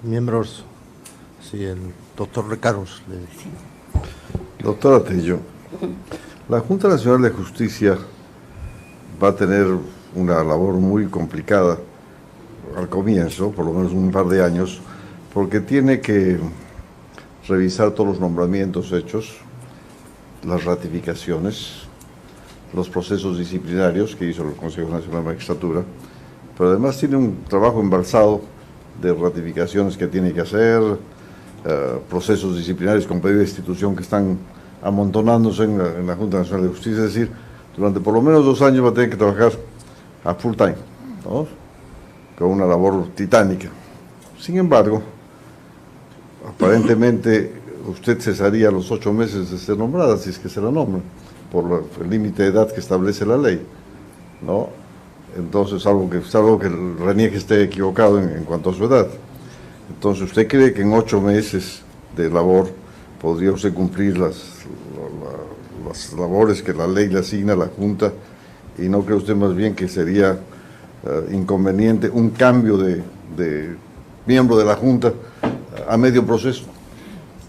miembros, sí, el doctor Recaros. Doctora Tello, la Junta Nacional de Justicia va a tener una labor muy complicada al comienzo, por lo menos un par de años, porque tiene que revisar todos los nombramientos hechos, las ratificaciones, los procesos disciplinarios que hizo el Consejo Nacional de Magistratura, pero además tiene un trabajo embalsado de ratificaciones que tiene que hacer, procesos disciplinarios con pedido de institución que están amontonándose en la Junta Nacional de Justicia. Es decir, durante por lo menos 2 años va a tener que trabajar a full time, ¿no? Con una labor titánica. Sin embargo, aparentemente usted cesaría a los 8 meses de ser nombrada, si es que se la nombra, por el límite de edad que establece la ley, ¿no? Entonces, salvo que Reniegue esté equivocado en cuanto a su edad. Entonces, ¿usted cree que en 8 meses de labor podría usted cumplir las labores que la ley le asigna a la Junta? ¿Y no cree usted más bien que sería inconveniente un cambio de miembro de la Junta a medio proceso?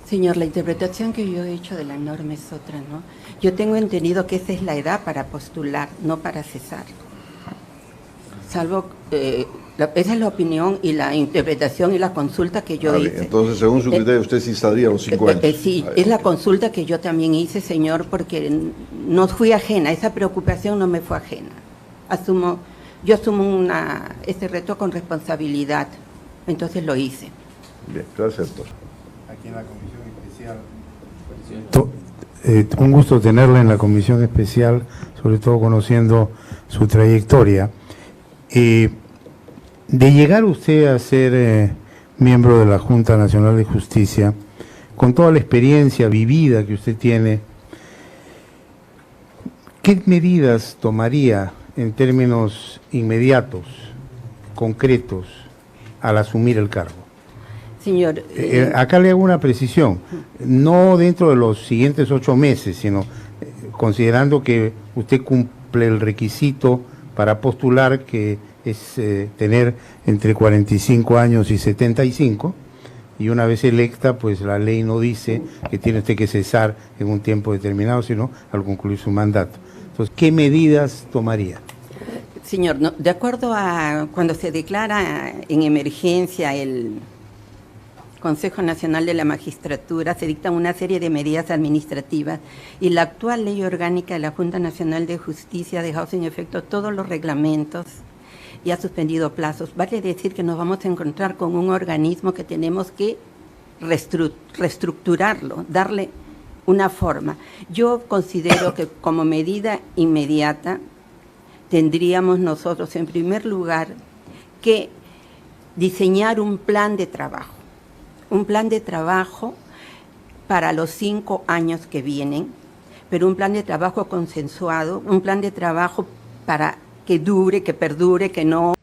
Señor, la interpretación que yo he hecho de la norma es otra, ¿no? Yo tengo entendido que esa es la edad para postular, no para cesar. Salvo, esa es la opinión y la interpretación y la consulta que yo hice. Entonces, según su criterio, usted sí estaría a los 5 años. Sí, es la consulta que yo también hice, señor, porque no fui ajena, esa preocupación no me fue ajena. Yo asumo este reto con responsabilidad, entonces lo hice. Bien, gracias, doctor. Aquí en la comisión especial. Un gusto tenerla en la comisión especial, sobre todo conociendo su trayectoria. De llegar usted a ser miembro de la Junta Nacional de Justicia, con toda la experiencia vivida que usted tiene, ¿qué medidas tomaría en términos inmediatos, concretos, al asumir el cargo? Señor, acá le hago una precisión, no dentro de los siguientes 8 meses, sino considerando que usted cumple el requisito para postular, que es tener entre 45 años y 75, y una vez electa, pues la ley no dice que tiene usted que cesar en un tiempo determinado, sino al concluir su mandato. Entonces, ¿qué medidas tomaría? Señor, no, de acuerdo a cuando se declara en emergencia el Consejo Nacional de la Magistratura, se dictan una serie de medidas administrativas y la actual ley orgánica de la Junta Nacional de Justicia ha dejado sin efecto todos los reglamentos y ha suspendido plazos. Vale decir que nos vamos a encontrar con un organismo que tenemos que reestructurarlo, darle una forma. Yo considero que como medida inmediata tendríamos nosotros, en primer lugar, que diseñar un plan de trabajo para los 5 años que vienen, pero un plan de trabajo consensuado, un plan de trabajo para que dure, que perdure, que no.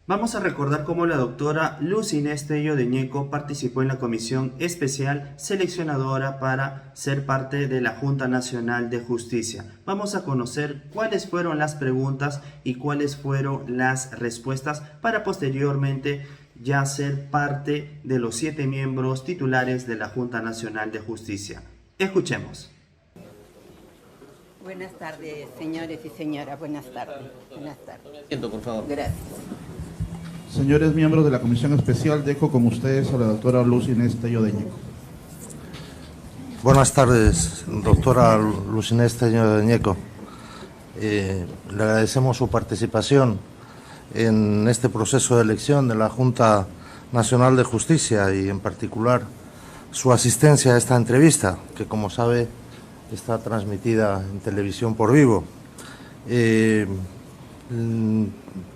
Vamos a recordar cómo la doctora Luz Inés Tello de Ñeco participó en la comisión especial seleccionadora para ser parte de la Junta Nacional de Justicia. Vamos a conocer cuáles fueron las preguntas y cuáles fueron las respuestas para posteriormente ya ser parte de los 7 miembros titulares de la Junta Nacional de Justicia. Escuchemos. Buenas tardes, señores y señoras. Buenas tardes. Buenas tardes. Siento, por favor. Gracias. Señores miembros de la comisión especial, dejo con ustedes a la doctora Luz Inés Tello de Ñeco. Buenas tardes, doctora Luz Inés Tello de Ñeco. Le agradecemos su participación en este proceso de elección de la Junta Nacional de Justicia y en particular su asistencia a esta entrevista, que como sabe está transmitida en televisión por vivo.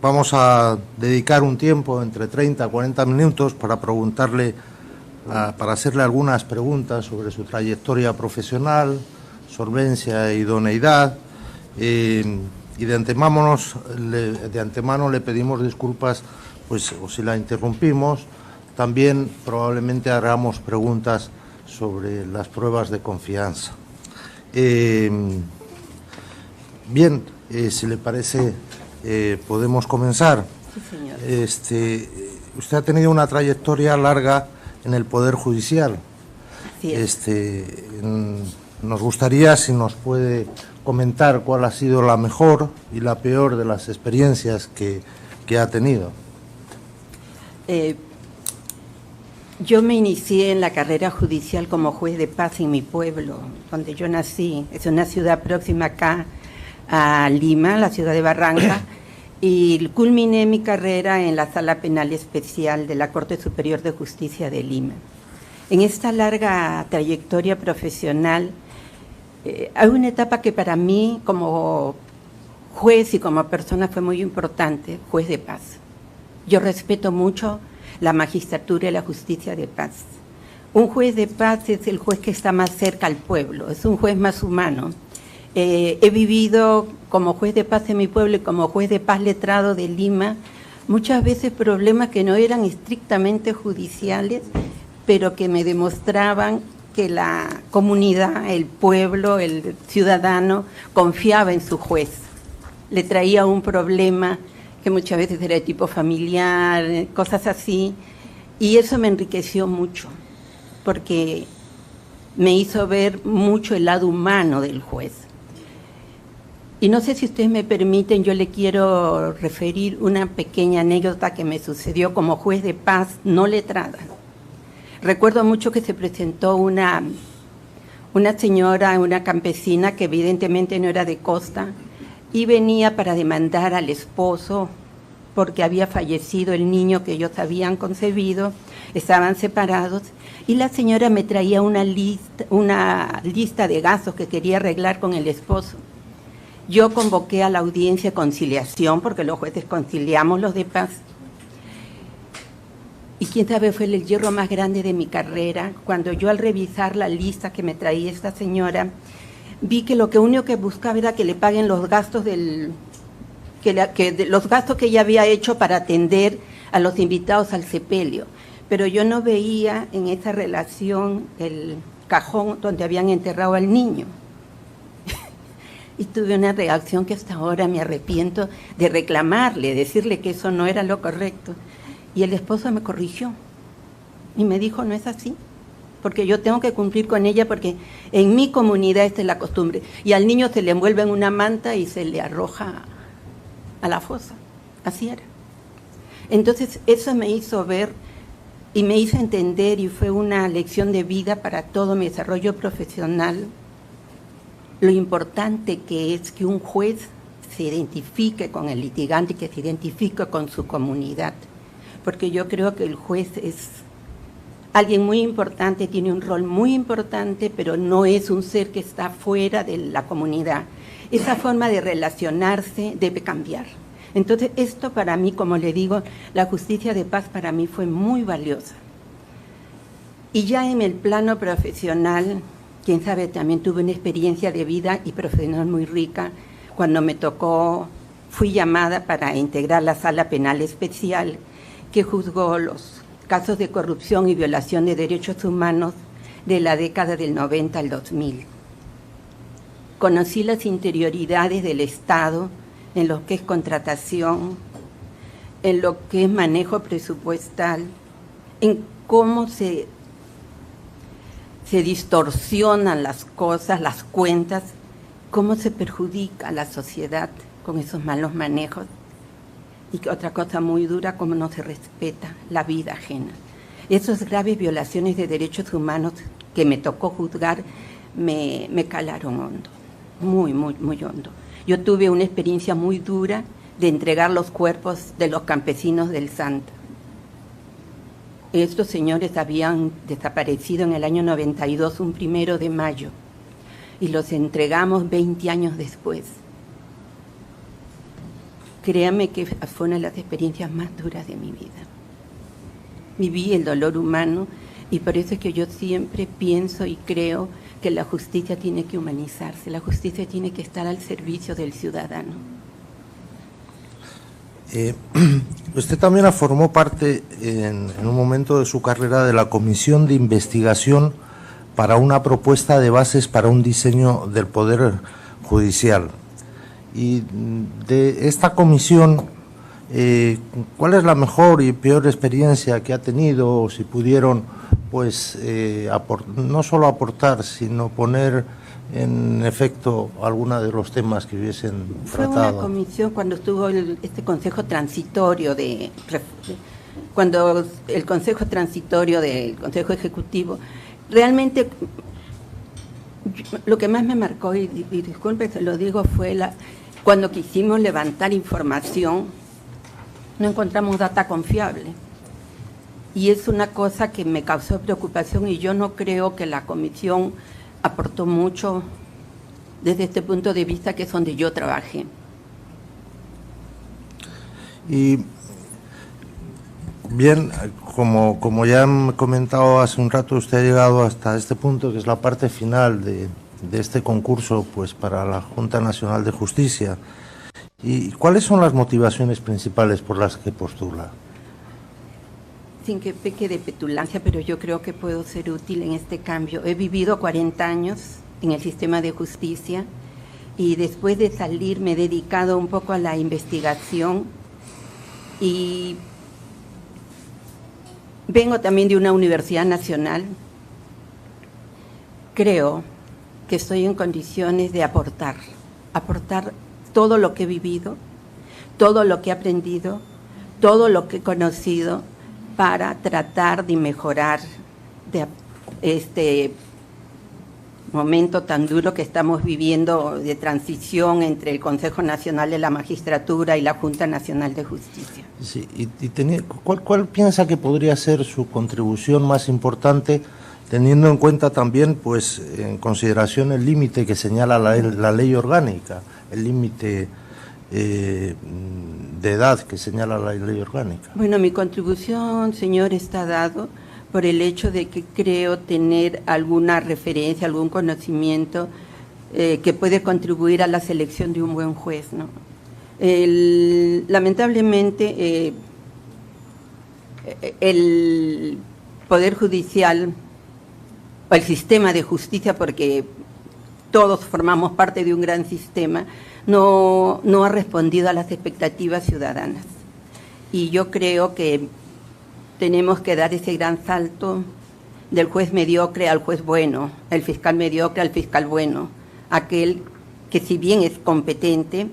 Vamos a dedicar un tiempo entre 30 a 40 minutos para preguntarle, para hacerle algunas preguntas sobre su trayectoria profesional, solvencia e idoneidad. Y de antemano le pedimos disculpas pues, o si la interrumpimos. También probablemente hagamos preguntas sobre las pruebas de confianza. Bien, si le parece, podemos comenzar. Sí, señor. usted ha tenido una trayectoria larga en el Poder Judicial. Así es. Nos gustaría si nos puede comentar cuál ha sido la mejor y la peor de las experiencias que ha tenido. Yo me inicié en la carrera judicial como juez de paz en mi pueblo, donde yo nací. Es una ciudad próxima acá a Lima, la ciudad de Barranca, y culminé mi carrera en la Sala Penal Especial de la Corte Superior de Justicia de Lima. En esta larga trayectoria profesional, hay una etapa que para mí como juez y como persona fue muy importante, juez de paz. Yo respeto mucho la magistratura y la justicia de paz. Un juez de paz es el juez que está más cerca al pueblo, es un juez más humano. He vivido como juez de paz en mi pueblo y como juez de paz letrado de Lima, muchas veces problemas que no eran estrictamente judiciales, pero que me demostraban que la comunidad, el pueblo, el ciudadano confiaba en su juez. Le traía un problema que muchas veces era de tipo familiar, cosas así, y eso me enriqueció mucho, porque me hizo ver mucho el lado humano del juez. Y no sé si ustedes me permiten, yo le quiero referir una pequeña anécdota que me sucedió como juez de paz no letrada. Recuerdo mucho que se presentó una señora, una campesina que evidentemente no era de costa, y venía para demandar al esposo porque había fallecido el niño que ellos habían concebido, estaban separados, y la señora me traía una lista de gastos que quería arreglar con el esposo. Yo convoqué a la audiencia de conciliación, porque los jueces conciliamos los de paz, y quién sabe, fue el hierro más grande de mi carrera, cuando yo al revisar la lista que me traía esta señora, vi que lo único que buscaba era que le paguen los gastos los gastos que ella había hecho para atender a los invitados al sepelio. Pero yo no veía en esa relación el cajón donde habían enterrado al niño. Y tuve una reacción que hasta ahora me arrepiento de reclamarle, decirle que eso no era lo correcto. Y el esposo me corrigió y me dijo, no es así, porque yo tengo que cumplir con ella, porque en mi comunidad esta es la costumbre. Y al niño se le envuelve en una manta y se le arroja a la fosa. Así era. Entonces eso me hizo ver y me hizo entender, y fue una lección de vida para todo mi desarrollo profesional, lo importante que es que un juez se identifique con el litigante, que se identifique con su comunidad. Porque yo creo que el juez es alguien muy importante, tiene un rol muy importante, pero no es un ser que está fuera de la comunidad. Esa forma de relacionarse debe cambiar. Entonces, esto para mí, como le digo, la justicia de paz para mí fue muy valiosa. Y ya en el plano profesional, quién sabe, también tuve una experiencia de vida y profesional muy rica. Cuando me tocó, fui llamada para integrar la Sala Penal Especial, que juzgó los casos de corrupción y violación de derechos humanos de la década del 90 al 2000. Conocí las interioridades del Estado en lo que es contratación, en lo que es manejo presupuestal, en cómo se distorsionan las cosas, las cuentas, cómo se perjudica a la sociedad con esos malos manejos. Y otra cosa muy dura, cómo no se respeta la vida ajena. Esas graves violaciones de derechos humanos que me tocó juzgar me calaron hondo, muy, muy, muy hondo. Yo tuve una experiencia muy dura de entregar los cuerpos de los campesinos del Santa. Estos señores habían desaparecido en el año 92, un 1 de mayo, y los entregamos 20 años después. Créame que fue una de las experiencias más duras de mi vida. Viví el dolor humano, y por eso es que yo siempre pienso y creo que la justicia tiene que humanizarse, la justicia tiene que estar al servicio del ciudadano. Usted también formó parte en un momento de su carrera de la Comisión de Investigación para una propuesta de bases para un diseño del Poder Judicial. Y de esta comisión ¿Cuál es la mejor y peor experiencia que ha tenido? O si pudieron, pues, no solo aportar, sino poner en efecto alguna de los temas que hubiesen tratado. Fue una comisión cuando estuvo este consejo transitorio cuando el consejo transitorio del Consejo Ejecutivo, realmente lo que más me marcó, y disculpe, se lo digo, fue cuando quisimos levantar información, no encontramos data confiable. Y es una cosa que me causó preocupación y yo no creo que la comisión aportó mucho desde este punto de vista, que es donde yo trabajé. Y bien, como ya han comentado hace un rato, usted ha llegado hasta este punto, que es la parte final de este concurso, pues, para la Junta Nacional de Justicia. ¿Y cuáles son las motivaciones principales por las que postula? Sin que peque de petulancia, pero yo creo que puedo ser útil en este cambio. He vivido 40 años en el sistema de justicia y después de salir me he dedicado un poco a la investigación y vengo también de una universidad nacional. Creo que estoy en condiciones de aportar todo lo que he vivido, todo lo que he aprendido, todo lo que he conocido para tratar de mejorar de este momento tan duro que estamos viviendo de transición entre el Consejo Nacional de la Magistratura y la Junta Nacional de Justicia. Sí, ¿cuál piensa que podría ser su contribución más importante, teniendo en cuenta también, pues, en consideración el límite que señala la ley orgánica, el límite de edad que señala la ley orgánica? Bueno, mi contribución, señor, está dado por el hecho de que creo tener alguna referencia, algún conocimiento que puede contribuir a la selección de un buen juez, ¿no? Lamentablemente, el Poder Judicial, o el sistema de justicia, porque todos formamos parte de un gran sistema, no ha respondido a las expectativas ciudadanas. Y yo creo que tenemos que dar ese gran salto del juez mediocre al juez bueno, el fiscal mediocre al fiscal bueno, aquel que, si bien es competente,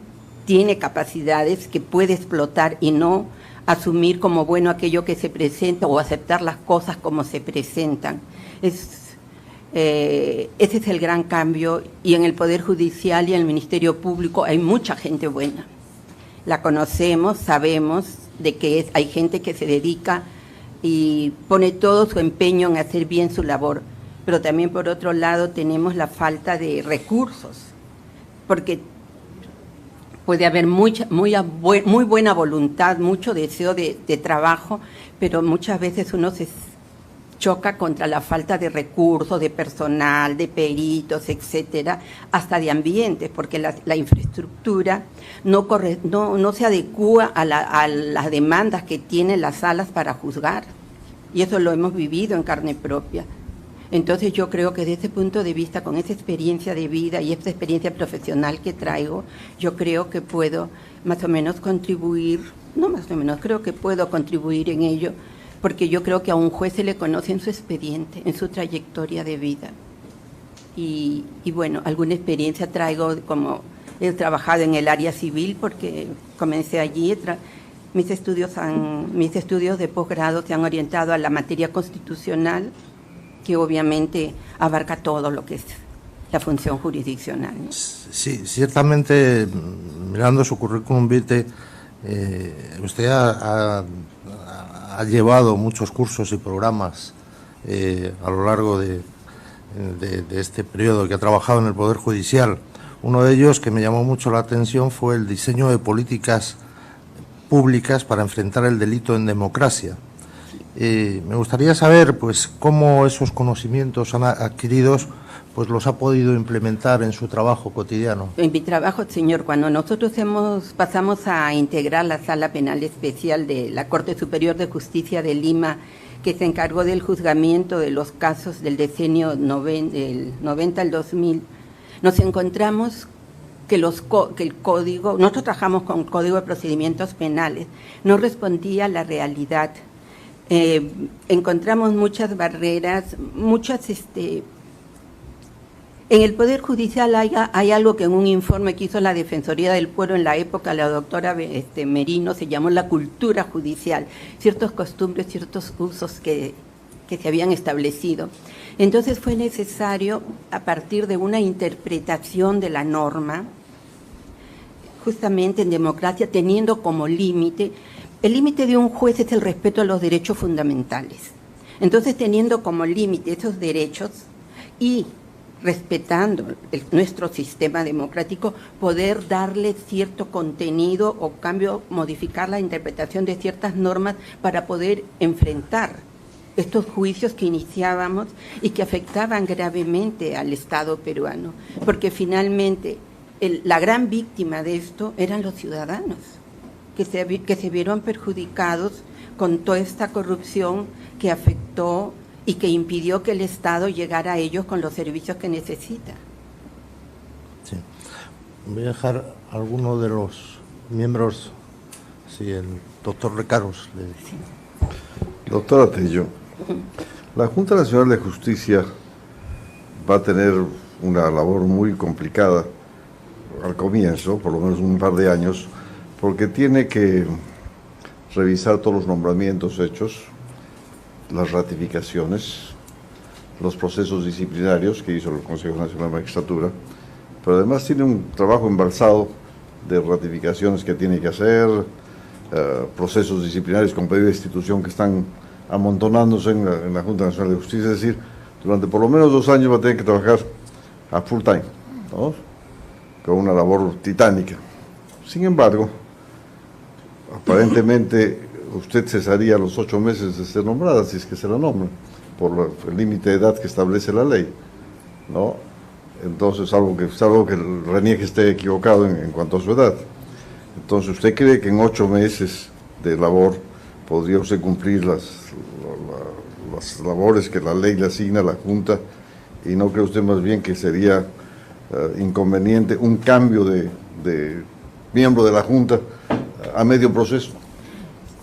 tiene capacidades que puede explotar y no asumir como bueno aquello que se presenta o aceptar las cosas como se presentan. Ese es el gran cambio, y en el Poder Judicial y en el Ministerio Público hay mucha gente buena. La conocemos, sabemos de que hay gente que se dedica y pone todo su empeño en hacer bien su labor, pero también por otro lado tenemos la falta de recursos, porque puede haber muy buena voluntad, mucho deseo de trabajo, pero muchas veces uno se choca contra la falta de recursos, de personal, de peritos, etcétera, hasta de ambientes, porque la infraestructura no se adecúa a las demandas que tienen las salas para juzgar, y eso lo hemos vivido en carne propia. Entonces yo creo que desde ese punto de vista, con esa experiencia de vida y esta experiencia profesional que traigo, yo creo que puedo más o menos contribuir, no más o menos, creo que puedo contribuir en ello, porque yo creo que a un juez se le conoce en su expediente, en su trayectoria de vida. Y bueno, alguna experiencia traigo, como he trabajado en el área civil, porque comencé allí, mis estudios de posgrado se han orientado a la materia constitucional, que obviamente abarca todo lo que es la función jurisdiccional, ¿no? Sí, ciertamente, mirando su currículum vitae, usted ha llevado muchos cursos y programas a lo largo de este periodo que ha trabajado en el Poder Judicial. Uno de ellos que me llamó mucho la atención fue el diseño de políticas públicas para enfrentar el delito en democracia. Me gustaría saber, pues, cómo esos conocimientos adquiridos, pues, los ha podido implementar en su trabajo cotidiano. En mi trabajo, señor, cuando nosotros pasamos a integrar la Sala Penal Especial de la Corte Superior de Justicia de Lima, que se encargó del juzgamiento de los casos del decenio del 90 al 2000, nos encontramos que el código, nosotros trabajamos con código de procedimientos penales, no respondía a la realidad. Encontramos muchas barreras, en el Poder Judicial hay algo que en un informe que hizo la Defensoría del Pueblo en la época, la doctora Merino, se llamó la cultura judicial, ciertos costumbres, ciertos usos que se habían establecido. Entonces fue necesario, a partir de una interpretación de la norma, justamente en democracia, teniendo como límite, el límite de un juez es el respeto a los derechos fundamentales. Entonces, teniendo como límite esos derechos y respetando nuestro sistema democrático, poder darle cierto contenido o cambio, modificar la interpretación de ciertas normas para poder enfrentar estos juicios que iniciábamos y que afectaban gravemente al Estado peruano, porque finalmente la gran víctima de esto eran los ciudadanos, que se vieron perjudicados con toda esta corrupción que afectó y que impidió que el Estado llegara a ellos con los servicios que necesita. Sí. Voy a dejar a alguno de los miembros, sí, el doctor Recaros. Doctora Tello, la Junta Nacional de Justicia va a tener una labor muy complicada al comienzo, por lo menos un par de años, porque tiene que revisar todos los nombramientos hechos, las ratificaciones, los procesos disciplinarios que hizo el Consejo Nacional de Magistratura, pero además tiene un trabajo embalsado de ratificaciones que tiene que hacer, procesos disciplinarios con pedido de institución que están amontonándose en la Junta Nacional de Justicia. Es decir, durante por lo menos 2 años va a tener que trabajar a full time, ¿no? Con una labor titánica. Sin embargo, aparentemente usted cesaría a los 8 meses de ser nombrada, si es que se la nombra, por el límite de edad que establece la ley, ¿no? Entonces, salvo que reniegue esté equivocado en cuanto a su edad. Entonces, ¿usted cree que en 8 meses de labor podría usted cumplir las labores que la ley le asigna a la Junta? ¿Y no cree usted más bien que sería inconveniente un cambio de miembro de la Junta a medio proceso?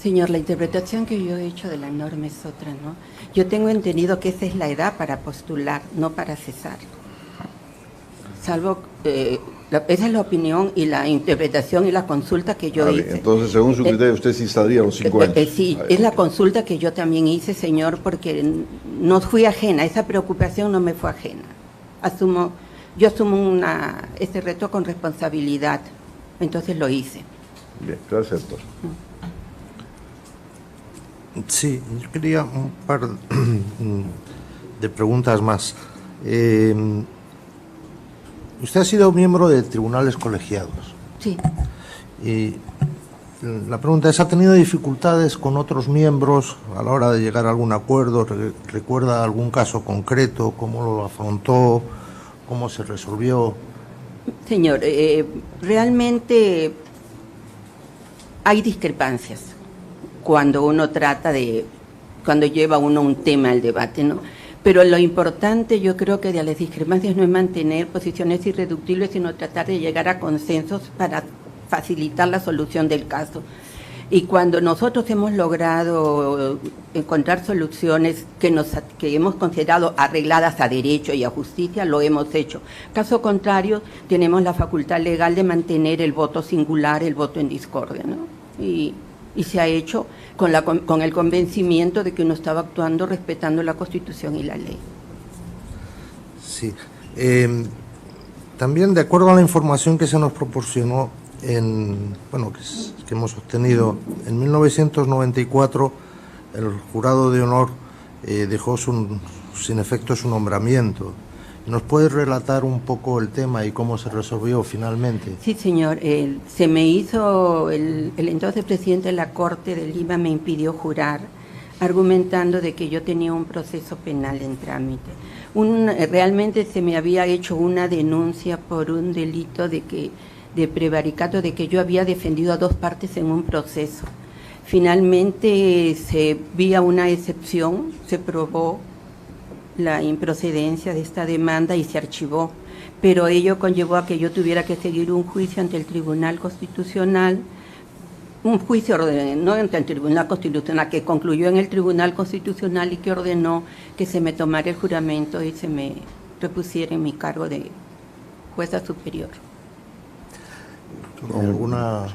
Señor, la interpretación que yo he hecho de la norma es otra, ¿no? Yo tengo entendido que esa es la edad para postular, no para cesar. Salvo, esa es la opinión y la interpretación y la consulta que yo hice. Entonces, según su criterio, usted sí estaría a los 5 años. Sí, es la consulta que yo también hice, señor, porque no fui ajena, esa preocupación no me fue ajena. Yo asumo ese reto con responsabilidad, entonces lo hice. Bien, gracias, doctor. Sí, yo quería un par de preguntas más. Usted ha sido miembro de tribunales colegiados. Sí. Y la pregunta es, ¿ha tenido dificultades con otros miembros a la hora de llegar a algún acuerdo? ¿Recuerda algún caso concreto? ¿Cómo lo afrontó? ¿Cómo se resolvió? Señor, realmente hay discrepancias cuando uno cuando lleva uno un tema al debate, ¿no? Pero lo importante, yo creo que de las discrepancias no es mantener posiciones irreductibles, sino tratar de llegar a consensos para facilitar la solución del caso. Y cuando nosotros hemos logrado encontrar soluciones que hemos considerado arregladas a derecho y a justicia, lo hemos hecho. Caso contrario, tenemos la facultad legal de mantener el voto singular, el voto en discordia, ¿no? Y se ha hecho con el convencimiento de que uno estaba actuando respetando la Constitución y la ley. Sí. También, de acuerdo a la información que se nos proporcionó, que hemos obtenido, en 1994 el jurado de honor dejó sin efecto su nombramiento. ¿Nos puede relatar un poco el tema y cómo se resolvió finalmente? Sí, señor. Se me hizo, el entonces presidente de la Corte de Lima me impidió jurar, argumentando de que yo tenía un proceso penal en trámite. Realmente se me había hecho una denuncia por un delito de prevaricato, de que yo había defendido a 2 partes en un proceso. Finalmente, vía una excepción, se probó la improcedencia de esta demanda y se archivó, pero ello conllevó a que yo tuviera que seguir un juicio ante el Tribunal Constitucional, un juicio no ante el Tribunal Constitucional, que concluyó en el Tribunal Constitucional y que ordenó que se me tomara el juramento y se me repusiera en mi cargo de jueza superior. ¿Alguna?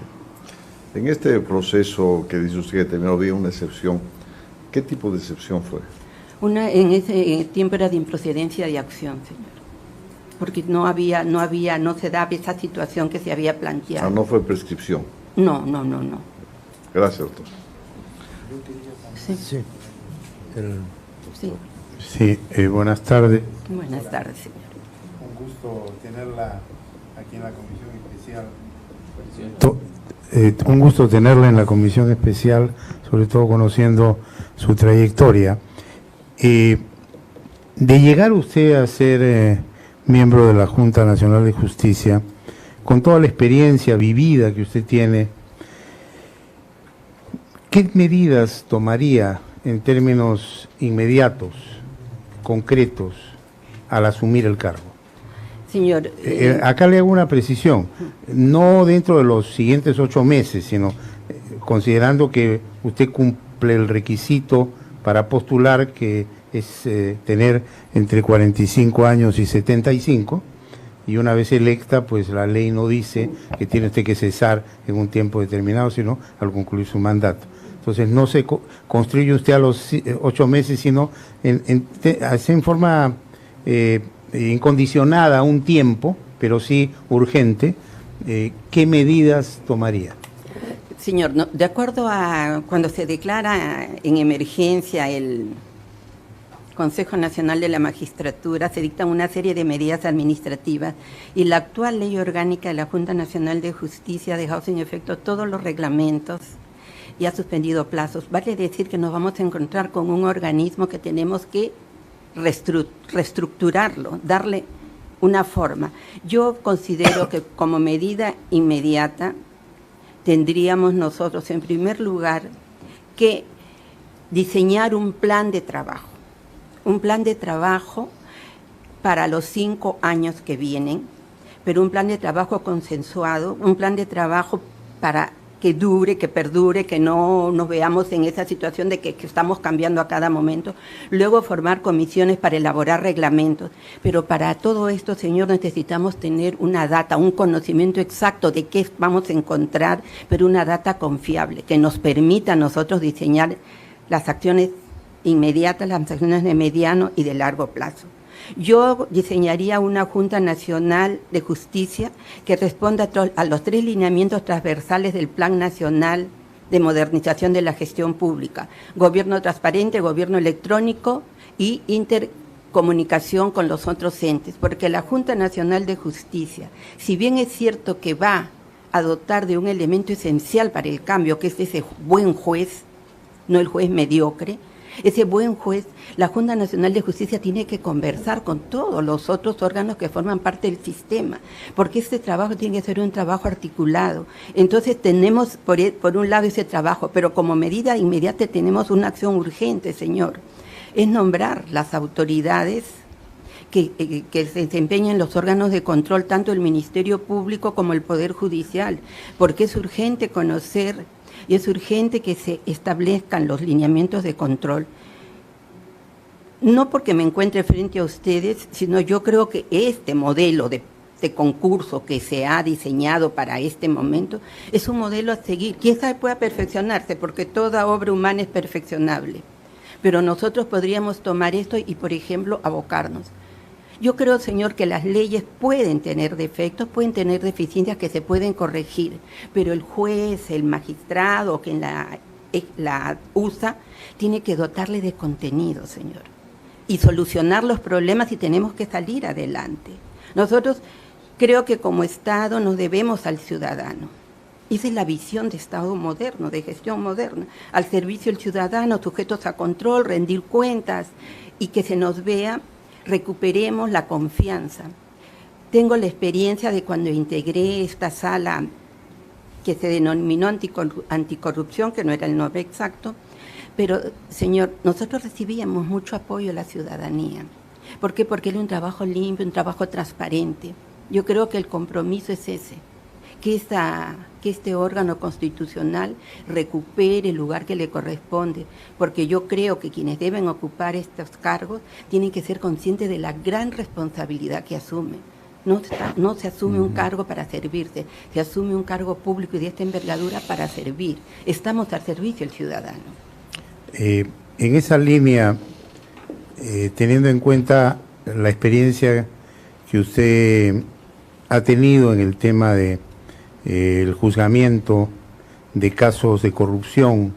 En este proceso que dice usted que terminó bien una excepción, ¿qué tipo de excepción fue? En ese tiempo era de improcedencia de acción, señor, porque no se daba esa situación que se había planteado. Ah, no fue prescripción. No. Gracias, doctor. Sí. Sí. Sí. Sí, buenas tardes. Buenas tardes, señor. Un gusto tenerla aquí en la comisión especial. Un gusto tenerla en la comisión especial, sobre todo conociendo su trayectoria. De llegar usted a ser miembro de la Junta Nacional de Justicia, con toda la experiencia vivida que usted tiene, ¿qué medidas tomaría en términos inmediatos, concretos, al asumir el cargo? Señor, Acá le hago una precisión, no dentro de los siguientes 8 meses, sino considerando que usted cumple el requisito para postular, que es tener entre 45 años y 75, y una vez electa, pues la ley no dice que tiene usted que cesar en un tiempo determinado, sino al concluir su mandato. Entonces no se construye usted a los 8 meses, sino en forma incondicionada un tiempo, pero sí urgente. ¿Qué medidas tomaría? señor, de acuerdo a cuando se declara en emergencia el Consejo Nacional de la Magistratura, se dictan una serie de medidas administrativas y la actual ley orgánica de la Junta Nacional de Justicia ha dejado sin efecto todos los reglamentos y ha suspendido plazos. Vale decir que nos vamos a encontrar con un organismo que tenemos que reestructurarlo, darle una forma. Yo considero que como medida inmediata tendríamos nosotros, en primer lugar, que diseñar un plan de trabajo para los 5 años que vienen, pero un plan de trabajo consensuado, un plan de trabajo para que dure, que perdure, que no nos veamos en esa situación de que estamos cambiando a cada momento. Luego formar comisiones para elaborar reglamentos. Pero para todo esto, señor, necesitamos tener una data, un conocimiento exacto de qué vamos a encontrar, pero una data confiable, que nos permita a nosotros diseñar las acciones inmediatas, las acciones de mediano y de largo plazo. Yo diseñaría una Junta Nacional de Justicia que responda a los 3 lineamientos transversales del Plan Nacional de Modernización de la Gestión Pública: gobierno transparente, gobierno electrónico y intercomunicación con los otros entes, porque la Junta Nacional de Justicia, si bien es cierto que va a dotar de un elemento esencial para el cambio, que es ese buen juez, no el juez mediocre, ese buen juez, la Junta Nacional de Justicia tiene que conversar con todos los otros órganos que forman parte del sistema, porque este trabajo tiene que ser un trabajo articulado. Entonces tenemos por un lado ese trabajo, pero como medida inmediata tenemos una acción urgente, señor, es nombrar las autoridades que se desempeñan los órganos de control, tanto el Ministerio Público como el Poder Judicial, porque es urgente conocer y es urgente que se establezcan los lineamientos de control. No porque me encuentre frente a ustedes, sino yo creo que este modelo de concurso que se ha diseñado para este momento es un modelo a seguir. Quién sabe pueda perfeccionarse, porque toda obra humana es perfeccionable. Pero nosotros podríamos tomar esto y, por ejemplo, abocarnos. Yo creo, señor, que las leyes pueden tener defectos, pueden tener deficiencias que se pueden corregir, pero el juez, el magistrado, quien la usa, tiene que dotarle de contenido, señor, y solucionar los problemas, y tenemos que salir adelante. Nosotros creo que como Estado nos debemos al ciudadano. Esa es la visión de Estado moderno, de gestión moderna, al servicio del ciudadano, sujetos a control, rendir cuentas y que se nos vea. Recuperemos la confianza. Tengo la experiencia de cuando integré esta sala que se denominó anticorrupción, que no era el nombre exacto, Pero, señor, nosotros recibíamos mucho apoyo de la ciudadanía. ¿Por qué? Porque era un trabajo limpio, un trabajo transparente. Yo creo que el compromiso es ese, que este órgano constitucional recupere el lugar que le corresponde, porque yo creo que quienes deben ocupar estos cargos tienen que ser conscientes de la gran responsabilidad que asumen. No se asume un cargo para servirse, se asume un cargo público y de esta envergadura para servir. Estamos al servicio del ciudadano. En esa línea, teniendo en cuenta la experiencia que usted ha tenido en el tema de el juzgamiento de casos de corrupción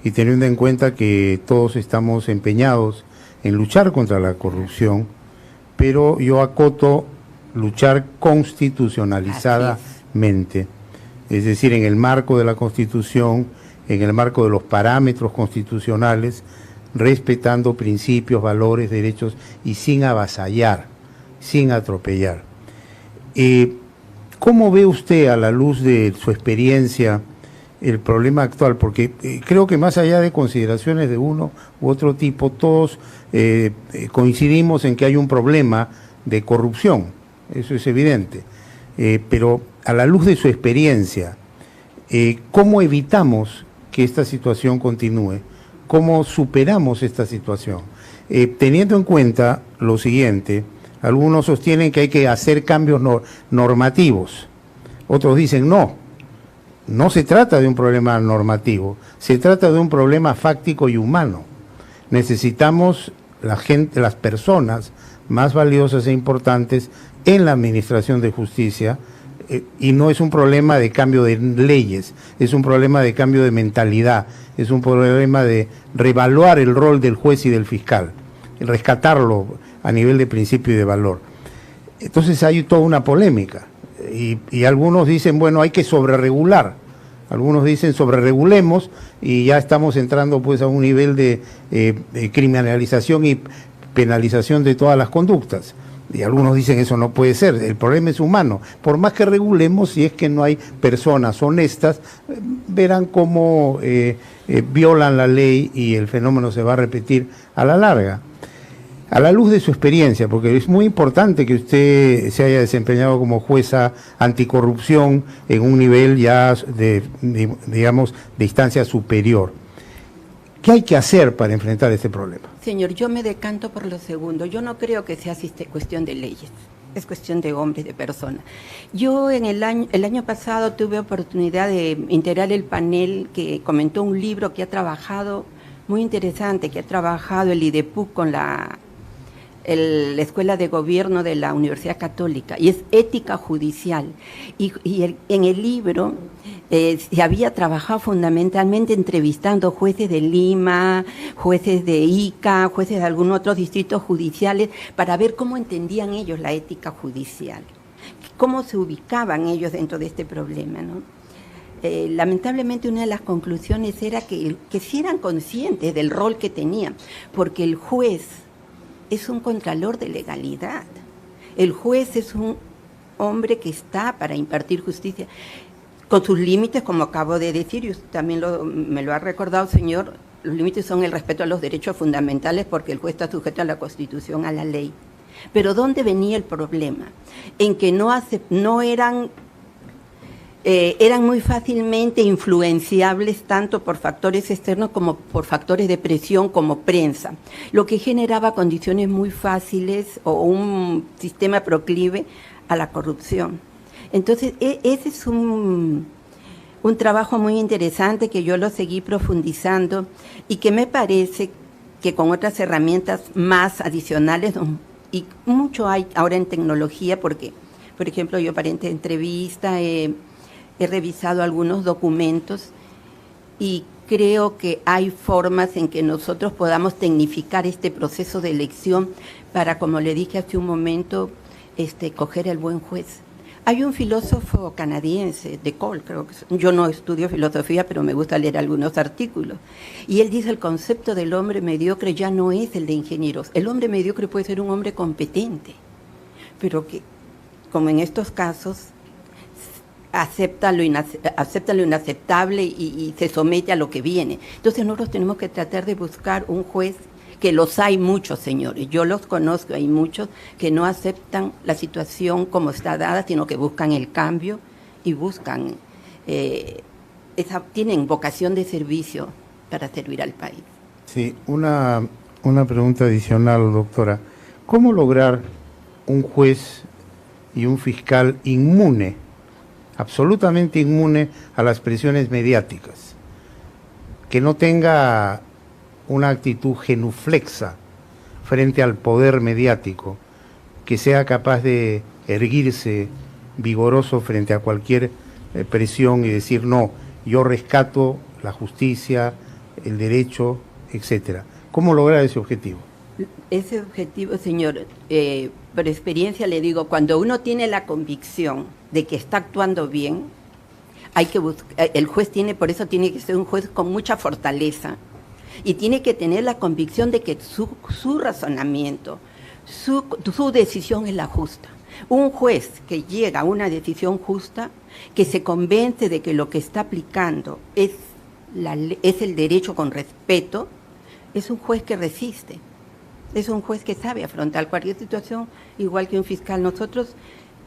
y teniendo en cuenta que todos estamos empeñados en luchar contra la corrupción, pero yo acoto luchar constitucionalizadamente, es decir, en el marco de la Constitución, en el marco de los parámetros constitucionales, respetando principios, valores, derechos y sin avasallar, sin atropellar. ¿Cómo ve usted, a la luz de su experiencia, el problema actual? Porque creo que más allá de consideraciones de uno u otro tipo, todos coincidimos en que hay un problema de corrupción, eso es evidente. Pero a la luz de su experiencia, ¿cómo evitamos que esta situación continúe? ¿Cómo superamos esta situación? Teniendo en cuenta lo siguiente, algunos sostienen que hay que hacer cambios normativos, otros dicen no se trata de un problema normativo, se trata de un problema fáctico y humano. Necesitamos las personas más valiosas e importantes en la administración de justicia, y no es un problema de cambio de leyes, es un problema de cambio de mentalidad, es un problema de reevaluar el rol del juez y del fiscal, rescatarlo a nivel de principio y de valor. Entonces hay toda una polémica, y algunos dicen, bueno, hay que sobreregular, algunos dicen sobreregulemos y ya estamos entrando pues a un nivel de criminalización y penalización de todas las conductas. Y algunos dicen eso no puede ser, el problema es humano. Por más que regulemos, si es que no hay personas honestas, verán cómo violan la ley y el fenómeno se va a repetir a la larga. A la luz de su experiencia, porque es muy importante que usted se haya desempeñado como jueza anticorrupción en un nivel ya digamos, de instancia superior. ¿Qué hay que hacer para enfrentar este problema? Señor, yo me decanto por lo segundo. Yo no creo que sea cuestión de leyes, es cuestión de hombres, de personas. Yo el año pasado tuve oportunidad de integrar el panel que comentó un libro que ha trabajado, muy interesante, que ha trabajado el IDEPUC con la Escuela de Gobierno de la Universidad Católica, y es ética judicial. Y en el libro se había trabajado fundamentalmente entrevistando jueces de Lima, jueces de Ica, jueces de algunos otros distritos judiciales, para ver cómo entendían ellos la ética judicial, cómo se ubicaban ellos dentro de este problema, ¿no? Lamentablemente una de las conclusiones era que sí eran conscientes del rol que tenían, porque el juez es un contralor de legalidad. El juez es un hombre que está para impartir justicia, con sus límites, como acabo de decir, y usted también me lo ha recordado, señor. Los límites son el respeto a los derechos fundamentales, porque el juez está sujeto a la Constitución, a la ley. Pero ¿dónde venía el problema? En que eran muy fácilmente influenciables tanto por factores externos como por factores de presión como prensa, lo que generaba condiciones muy fáciles o un sistema proclive a la corrupción. Entonces, ese es un trabajo muy interesante que yo lo seguí profundizando y que me parece que con otras herramientas más adicionales, y mucho hay ahora en tecnología, porque, por ejemplo, yo para esta entrevista he revisado algunos documentos y creo que hay formas en que nosotros podamos tecnificar este proceso de elección para, como le dije hace un momento, coger el buen juez. Hay un filósofo canadiense, de Cole, creo que yo no estudio filosofía, pero me gusta leer algunos artículos, y él dice: el concepto del hombre mediocre ya no es el de ingenieros. El hombre mediocre puede ser un hombre competente, pero que, como en estos casos, acepta lo inaceptable y se somete a lo que viene. Entonces nosotros tenemos que tratar de buscar un juez, que los hay muchos, señores, yo los conozco, hay muchos que no aceptan la situación como está dada, sino que buscan el cambio y buscan, tienen vocación de servicio para servir al país. Sí, una pregunta adicional, doctora. ¿Cómo lograr un juez y un fiscal inmune, absolutamente inmune a las presiones mediáticas? Que no tenga una actitud genuflexa frente al poder mediático, que sea capaz de erguirse vigoroso frente a cualquier presión y decir no, yo rescato la justicia, el derecho, etcétera. ¿Cómo lograr ese objetivo? Ese objetivo, señor, por experiencia le digo, cuando uno tiene la convicción de que está actuando bien, hay que el juez por eso tiene que ser un juez con mucha fortaleza y tiene que tener la convicción de que su razonamiento, su decisión es la justa. Un juez que llega a una decisión justa, que se convence de que lo que está aplicando es el derecho con respeto, es un juez que resiste, es un juez que sabe afrontar cualquier situación, igual que un fiscal. Nosotros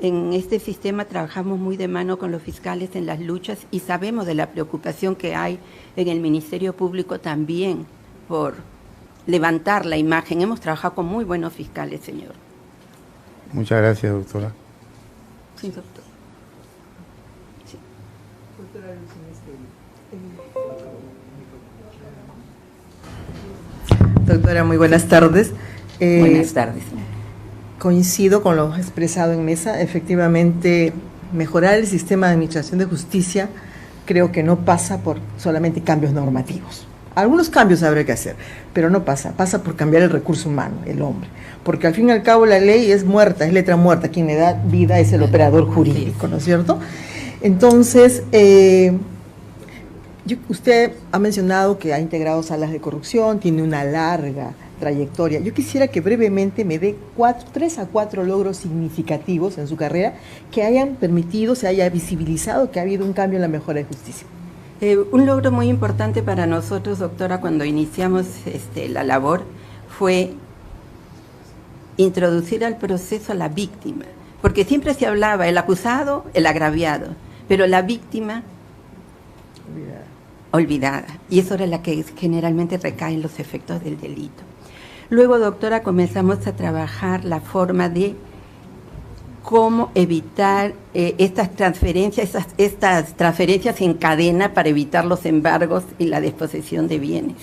en este sistema trabajamos muy de mano con los fiscales en las luchas y sabemos de la preocupación que hay en el Ministerio Público también por levantar la imagen. Hemos trabajado con muy buenos fiscales, señor. Muchas gracias, doctora. Sí, doctor. Sí. Doctora, muy buenas tardes. Buenas tardes. Coincido con lo expresado en mesa. Efectivamente, mejorar el sistema de administración de justicia creo que no pasa por solamente cambios normativos. Algunos cambios habrá que hacer, pero no pasa por cambiar el recurso humano, el hombre. Porque al fin y al cabo la ley es muerta, es letra muerta. Quien le da vida es el operador jurídico, ¿no es cierto? Entonces, usted ha mencionado que ha integrado salas de corrupción, tiene una larga trayectoria. Yo quisiera que brevemente me dé 3 a 4 logros significativos en su carrera que hayan permitido, se haya visibilizado que ha habido un cambio en la mejora de justicia. Un logro muy importante para nosotros, doctora, cuando iniciamos la labor, fue introducir al proceso a la víctima, porque siempre se hablaba el acusado, el agraviado, pero la víctima olvidada, y eso era la que generalmente recaen los efectos del delito. Luego, doctora, comenzamos a trabajar la forma de cómo evitar estas transferencias en cadena para evitar los embargos y la disposición de bienes.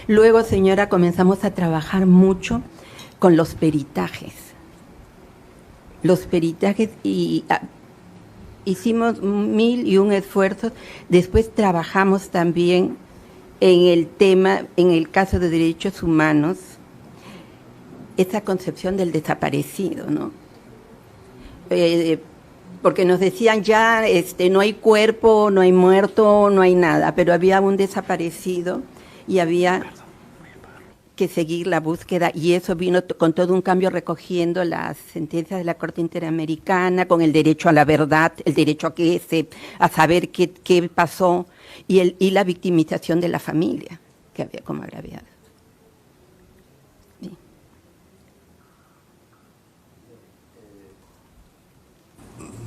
Luego, señora, comenzamos a trabajar mucho con los peritajes. Los peritajes y hicimos 1001 esfuerzos. Después trabajamos también en el tema, en el caso de derechos humanos, esa concepción del desaparecido, ¿no? Porque nos decían ya, no hay cuerpo, no hay muerto, no hay nada, pero había un desaparecido y había que seguir la búsqueda, y eso vino con todo un cambio recogiendo las sentencias de la Corte Interamericana, con el derecho a la verdad, el derecho a saber qué pasó, y la victimización de la familia que había como agraviada. Sí.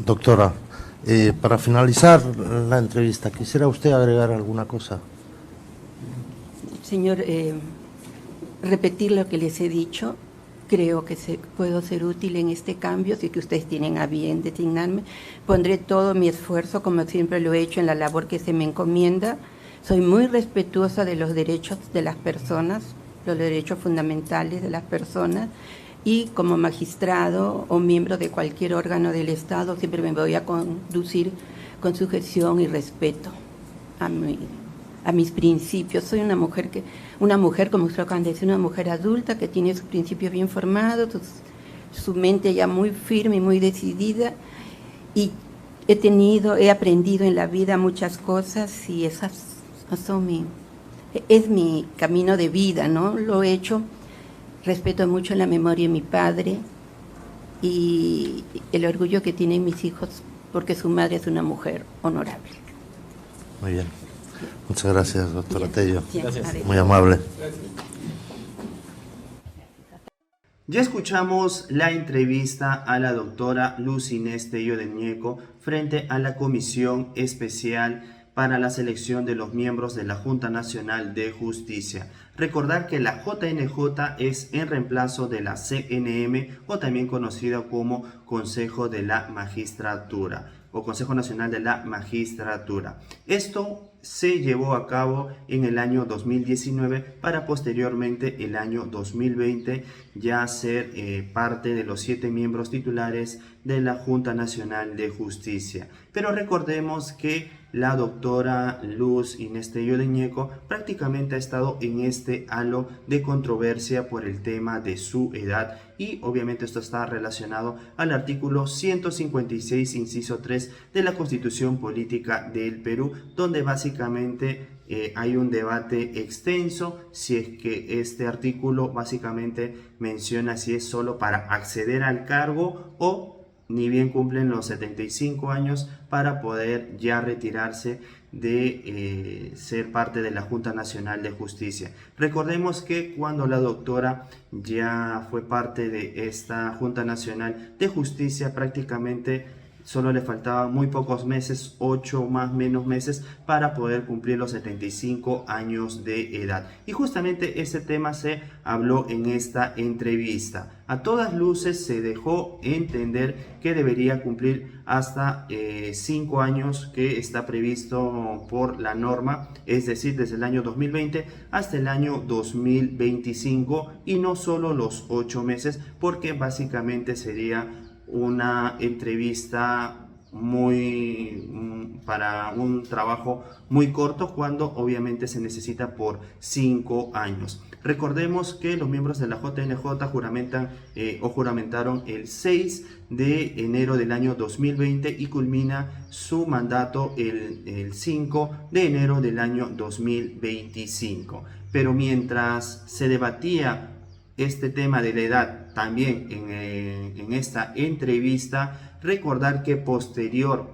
Doctora, para finalizar la entrevista, ¿quisiera usted agregar alguna cosa? Señor, repetir lo que les he dicho, creo que puedo ser útil en este cambio, si que ustedes tienen a bien designarme. Pondré todo mi esfuerzo, como siempre lo he hecho, en la labor que se me encomienda. Soy muy respetuosa de los derechos de las personas, los derechos fundamentales de las personas, y como magistrado o miembro de cualquier órgano del Estado siempre me voy a conducir con sujeción y respeto a mis principios. Soy una mujer, como ustedes acaban de decir, una mujer adulta que tiene sus principios bien formados, su mente ya muy firme y muy decidida, y he aprendido en la vida muchas cosas, y esas son es mi camino de vida, ¿no? Lo he hecho. Respeto mucho la memoria de mi padre y el orgullo que tienen mis hijos porque su madre es una mujer honorable. Muy bien. Muchas gracias, doctora Tello. Gracias. Muy amable. Ya escuchamos la entrevista a la doctora Luz Inés Tello de Ñeco frente a la Comisión Especial para la selección de los miembros de la Junta Nacional de Justicia. Recordar que la JNJ es en reemplazo de la CNM, o también conocida como Consejo de la Magistratura o Consejo Nacional de la Magistratura. Esto se llevó a cabo en el año 2019 para posteriormente el año 2020 ya ser parte de los 7 miembros titulares de la Junta Nacional de Justicia. Pero recordemos que la doctora Luz Inés Tello de Ñeco prácticamente ha estado en este halo de controversia por el tema de su edad, y obviamente esto está relacionado al artículo 156 inciso 3 de la Constitución Política del Perú, donde básicamente hay un debate extenso si es que este artículo básicamente menciona si es solo para acceder al cargo o ni bien cumplen los 75 años para poder ya retirarse de ser parte de la Junta Nacional de Justicia. Recordemos que cuando la doctora ya fue parte de esta Junta Nacional de Justicia, prácticamente solo le faltaban muy pocos meses, 8 más menos meses, para poder cumplir los 75 años de edad. Y justamente ese tema se habló en esta entrevista. A todas luces se dejó entender que debería cumplir hasta 5 años que está previsto por la norma, es decir, desde el año 2020 hasta el año 2025, y no solo los 8 meses, porque básicamente sería una entrevista para un trabajo muy corto, cuando obviamente se necesita por 5 años. Recordemos que los miembros de la JNJ juramentaron el 6 de enero del año 2020 y culmina su mandato el 5 de enero del año 2025. Pero mientras se debatía este tema de la edad también en esta entrevista, recordar que posterior,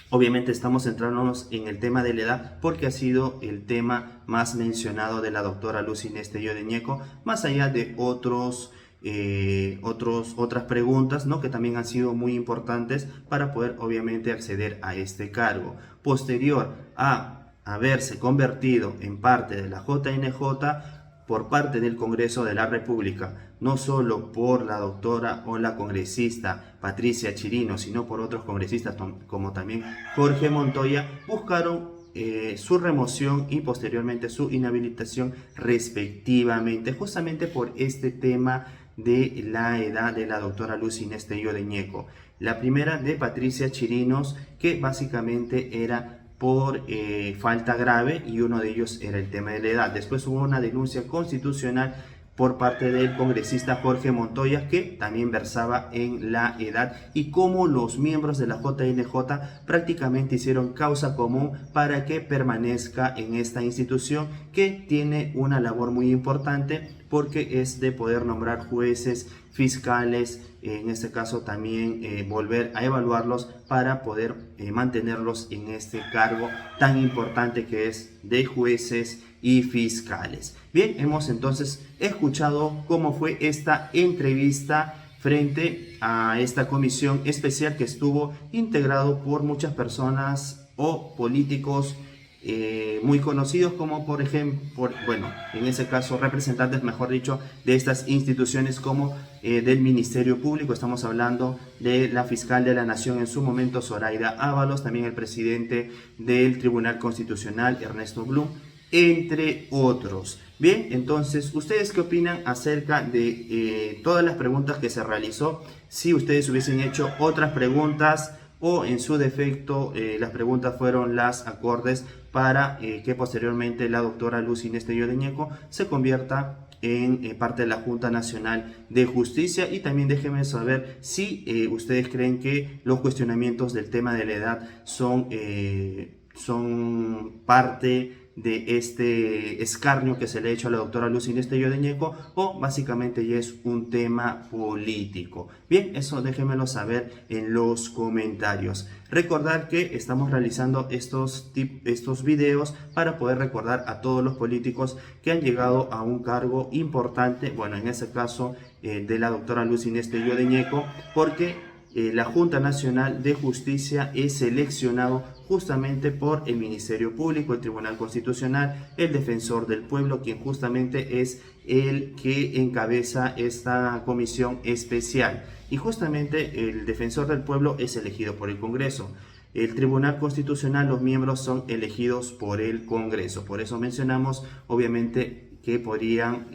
obviamente estamos centrándonos en el tema de la edad porque ha sido el tema más mencionado de la doctora Luz Inés Tello de Ñeco, más allá de otras preguntas, ¿no?, que también han sido muy importantes para poder obviamente acceder a este cargo. Posterior a haberse convertido en parte de la JNJ por parte del Congreso de la República, no solo por la doctora o la congresista Patricia Chirinos, sino por otros congresistas como también Jorge Montoya, buscaron su remoción y posteriormente su inhabilitación respectivamente, justamente por este tema de la edad de la doctora Luz Inés Tello de Ñeco. La primera de Patricia Chirinos, que básicamente era por falta grave, y uno de ellos era el tema de la edad. Después hubo una denuncia constitucional por parte del congresista Jorge Montoya, que también versaba en la edad, y cómo los miembros de la JNJ prácticamente hicieron causa común para que permanezca en esta institución, que tiene una labor muy importante porque es de poder nombrar jueces, fiscales, en este caso también volver a evaluarlos para poder mantenerlos en este cargo tan importante que es de jueces y fiscales. Bien, hemos entonces escuchado cómo fue esta entrevista frente a esta comisión especial que estuvo integrado por muchas personas o políticos muy conocidos, como por ejemplo, en ese caso representantes, mejor dicho, de estas instituciones como del Ministerio Público. Estamos hablando de la fiscal de la Nación en su momento, Zoraida Ábalos, también el presidente del Tribunal Constitucional, Ernesto Blum, entre otros. Bien, entonces, ¿ustedes qué opinan acerca de todas las preguntas que se realizó? Si ustedes hubiesen hecho otras preguntas, o en su defecto las preguntas fueron las acordes para que posteriormente la doctora Luz Inés Tello de Ñeco se convierta en parte de la Junta Nacional de Justicia. Y también déjenme saber si ustedes creen que los cuestionamientos del tema de la edad son parte de este escarnio que se le ha hecho a la doctora Luz Inés Tello de Ñeco, o básicamente ya es un tema político. Bien, eso déjenmelo saber en los comentarios. Recordar que estamos realizando estos videos para poder recordar a todos los políticos que han llegado a un cargo importante, bueno, en ese caso de la doctora Luz Inés Tello de Ñeco, porque la Junta Nacional de Justicia es seleccionado justamente por el Ministerio Público, el Tribunal Constitucional, el Defensor del Pueblo, quien justamente es el que encabeza esta comisión especial. Y justamente el Defensor del Pueblo es elegido por el Congreso. El Tribunal Constitucional, los miembros son elegidos por el Congreso. Por eso mencionamos, obviamente, que podrían,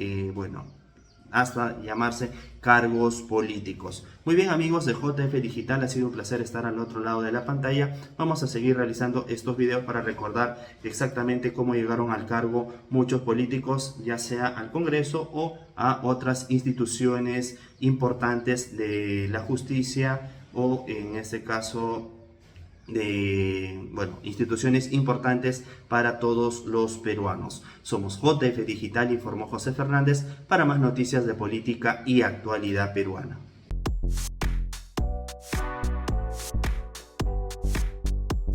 hasta llamarse cargos políticos. Muy bien, amigos de JF Digital, ha sido un placer estar al otro lado de la pantalla. Vamos a seguir realizando estos videos para recordar exactamente cómo llegaron al cargo muchos políticos, ya sea al Congreso o a otras instituciones importantes de la justicia, o en este caso de instituciones importantes para todos los peruanos. Somos JF Digital, informó José Fernández, para más noticias de política y actualidad peruana.